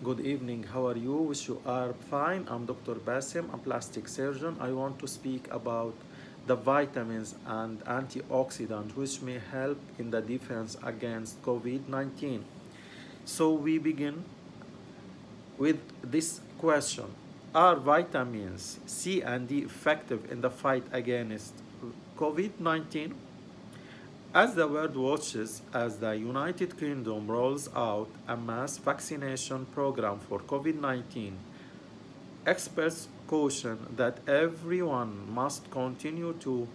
Good evening, how are you? Wish you are fine. I'm Dr. Basim, a plastic surgeon. I want to speak about the vitamins and antioxidants which may help in the defense against COVID-19. So we begin with this question. Are vitamins C and D effective in the fight against COVID-19? As the world watches as the United Kingdom rolls out a mass vaccination program for COVID 19, experts caution that everyone must continue to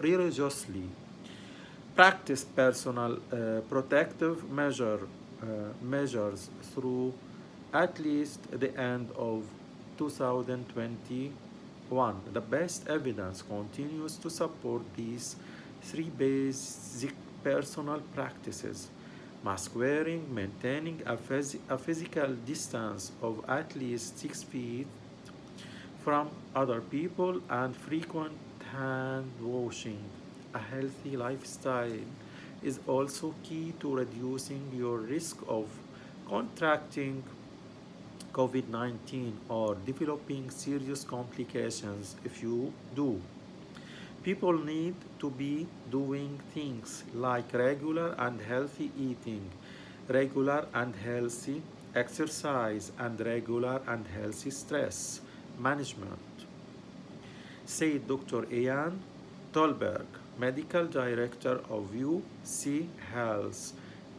religiously practice personal measures through at least the end of 2021. The best evidence continues to support these three basic personal practices: mask wearing, maintaining a physical distance of at least 6 feet from other people, and frequent hand washing. A healthy lifestyle is also key to reducing your risk of contracting COVID 19 or developing serious complications if you do. People need to be doing things like regular and healthy eating, regular and healthy exercise, and regular and healthy stress management, said Dr. Ian Tolberg, Medical Director of UC Health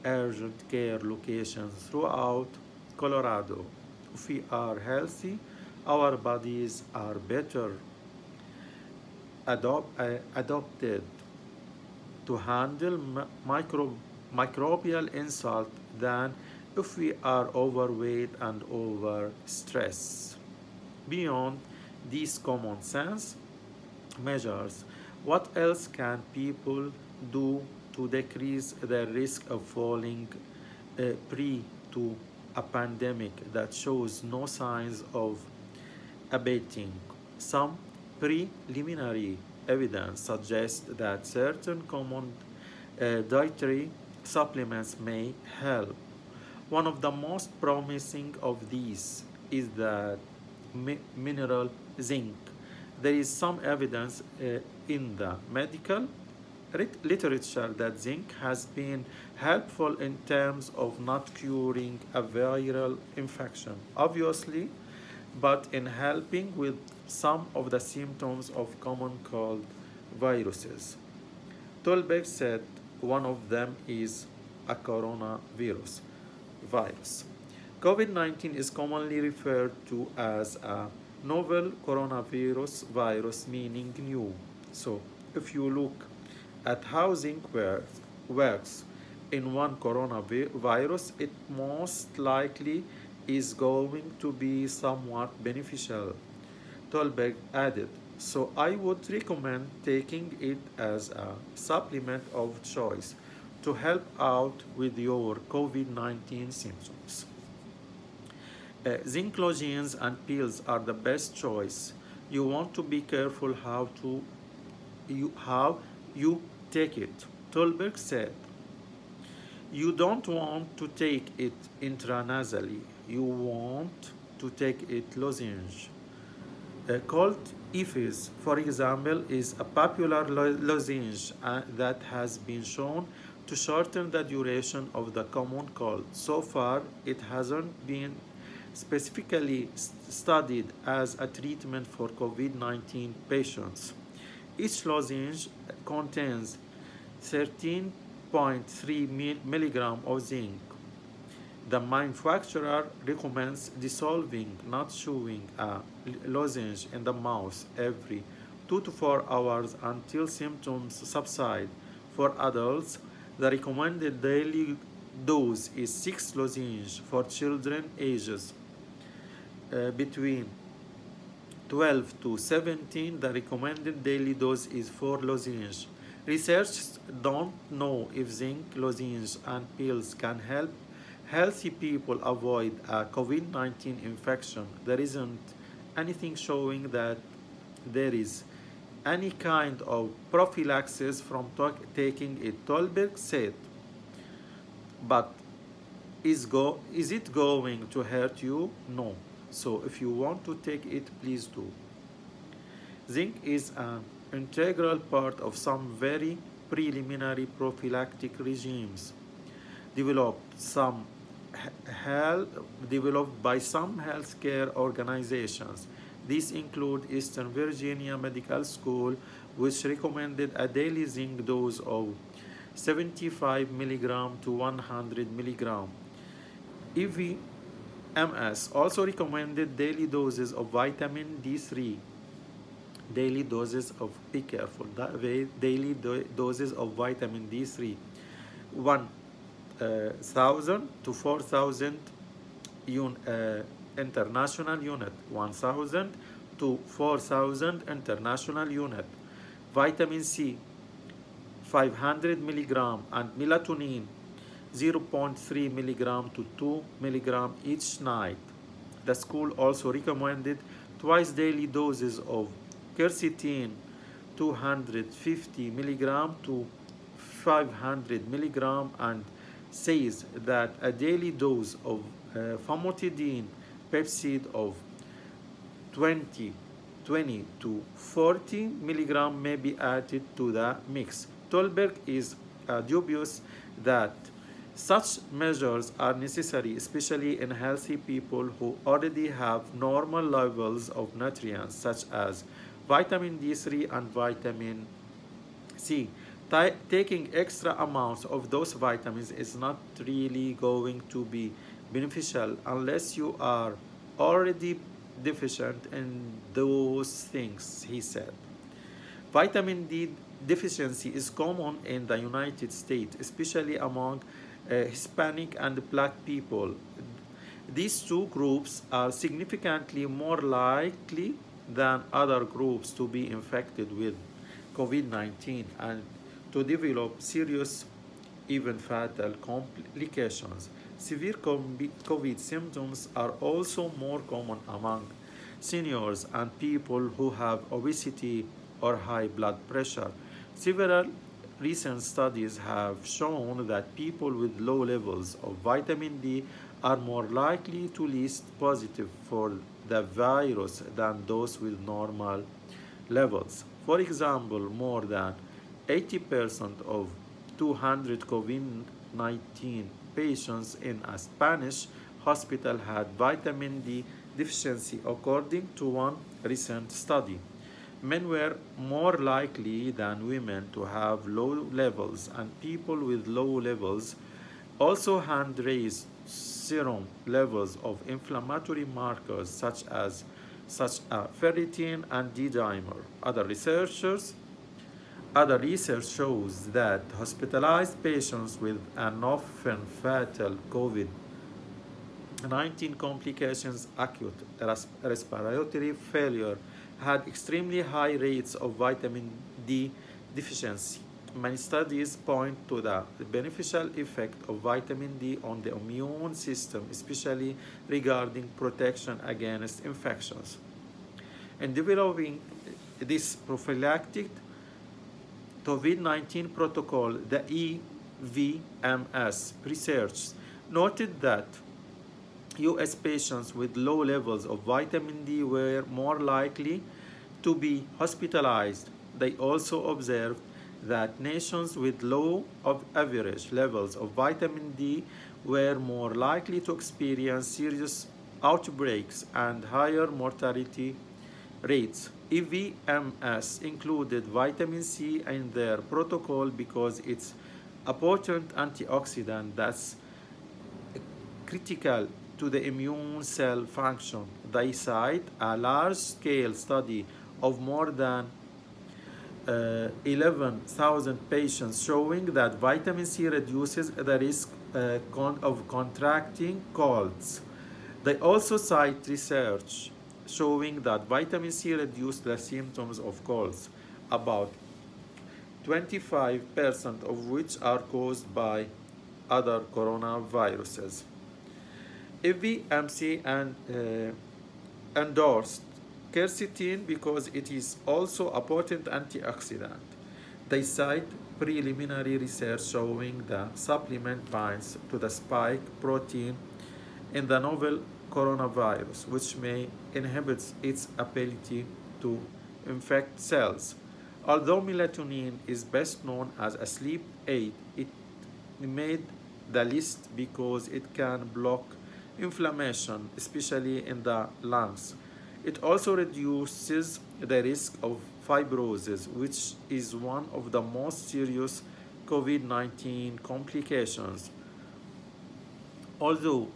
Urgent Care locations throughout Colorado. If we are healthy, our bodies are better adopted to handle microbial insult than if we are overweight and overstressed. Beyond these common sense measures, what else can people do to decrease their risk of falling prey to a pandemic that shows no signs of abating? Some preliminary evidence suggests that certain common dietary supplements may help. One of the most promising of these is the mineral zinc. There is some evidence in the medical literature that zinc has been helpful in terms of not curing a viral infection, obviously, but in helping with some of the symptoms of common cold viruses. Tolbeck said one of them is a coronavirus virus. COVID 19 is commonly referred to as a novel coronavirus virus, meaning new. So, if you look at how zinc works in one coronavirus, it most likely is going to be somewhat beneficial. Tolberg added, so I would recommend taking it as a supplement of choice to help out with your COVID 19 symptoms. Zinc lozenges and pills are the best choice. You want to be careful how you take it. Tolberg said, you don't want to take it intranasally. You want to take it lozenge. Colt Ephes, for example, is a popular lozenge that has been shown to shorten the duration of the common cold. So far, it hasn't been specifically studied as a treatment for COVID-19 patients. Each lozenge contains 13.3 milligram of zinc. The manufacturer recommends dissolving, not chewing, a lozenge in the mouth every 2 to 4 hours until symptoms subside. For adults, the recommended daily dose is 6 lozenges. For children ages between 12 to 17, the recommended daily dose is 4 lozenges. Researchers don't know if zinc lozenges and pills can help healthy people avoid a COVID 19 infection. There isn't anything showing that there is any kind of prophylaxis from taking it, Tolberg said. But Is it going to hurt you? No. So if you want to take it, please do. Zinc is an integral part of some very preliminary prophylactic regimes developed some health, developed by some healthcare organizations. These include Eastern Virginia Medical School, which recommended a daily zinc dose of 75 milligram to 100 milligram. EVMS also recommended daily doses of vitamin D3, daily doses of, be careful, daily doses of vitamin D3, 1,000 to 4,000 international unit, 1,000 to 4,000 international unit. Vitamin C, 500 milligram, and melatonin, 0.3 milligram to 2 milligram each night. The school also recommended twice daily doses of quercetin, 250 milligram to 500 milligram, and says that a daily dose of famotidine peptide of 20 to 40 milligram may be added to the mix. Tolberg is dubious that such measures are necessary, especially in healthy people who already have normal levels of nutrients such as vitamin D3 and vitamin C. Taking extra amounts of those vitamins is not really going to be beneficial unless you are already deficient in those things, he said. Vitamin D deficiency is common in the United States, especially among Hispanic and Black people. These two groups are significantly more likely than other groups to be infected with COVID-19 and to develop serious, even fatal complications. Severe COVID symptoms are also more common among seniors and people who have obesity or high blood pressure. Several recent studies have shown that people with low levels of vitamin D are more likely to test positive for the virus than those with normal levels. For example, more than 80% of 200 COVID-19 patients in a Spanish hospital had vitamin D deficiency, according to one recent study. Men were more likely than women to have low levels, and people with low levels also had raised serum levels of inflammatory markers such as ferritin and D-dimer. Other research shows that hospitalized patients with an often fatal COVID-19 complications, acute respiratory failure, had extremely high rates of vitamin D deficiency. Many studies point to the beneficial effect of vitamin D on the immune system, especially regarding protection against infections. In developing this prophylactic COVID-19 protocol, the EVMS research noted that U.S. patients with low levels of vitamin D were more likely to be hospitalized. They also observed that nations with low of average levels of vitamin D were more likely to experience serious outbreaks and higher mortality rates. EVMS included vitamin C in their protocol because it's a potent antioxidant that's critical to the immune cell function. They cite a large-scale study of more than 11,000 patients showing that vitamin C reduces the risk of contracting colds. They also cite research showing that vitamin C reduced the symptoms of colds, about 25% of which are caused by other coronaviruses. EVMC endorsed quercetin because it is also a potent antioxidant. They cite preliminary research showing the supplement binds to the spike protein in the novel coronavirus, which may inhibit its ability to infect cells. Although melatonin is best known as a sleep aid, it made the list because it can block inflammation, especially in the lungs. It also reduces the risk of fibrosis, which is one of the most serious COVID-19 complications. Although,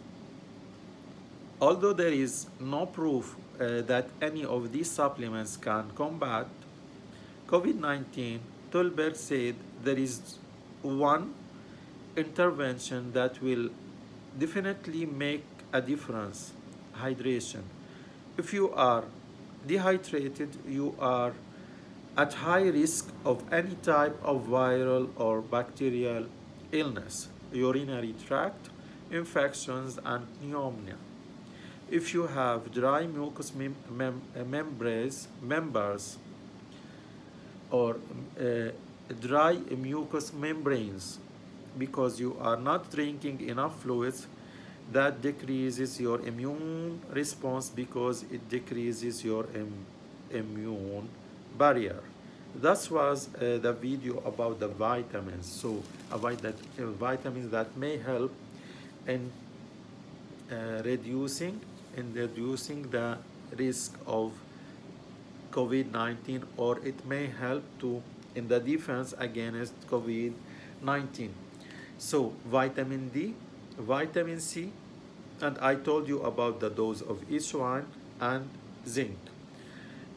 although there is no proof that any of these supplements can combat COVID-19, Tolberg said there is one intervention that will definitely make a difference: hydration. If you are dehydrated, you are at high risk of any type of viral or bacterial illness, urinary tract infections, and pneumonia. If you have dry mucous members or dry mucous membranes because you are not drinking enough fluids, that decreases your immune response because it decreases your immune barrier. That was the video about the vitamins. So avoid that vitamins that may help in reducing the risk of COVID-19, or it may help to in the defense against COVID-19. So vitamin D, vitamin C, and I told you about the dose of each one, and zinc.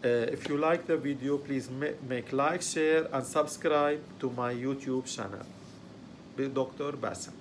If you like the video, please make like, share, and subscribe to my YouTube channel, Dr. Bassem.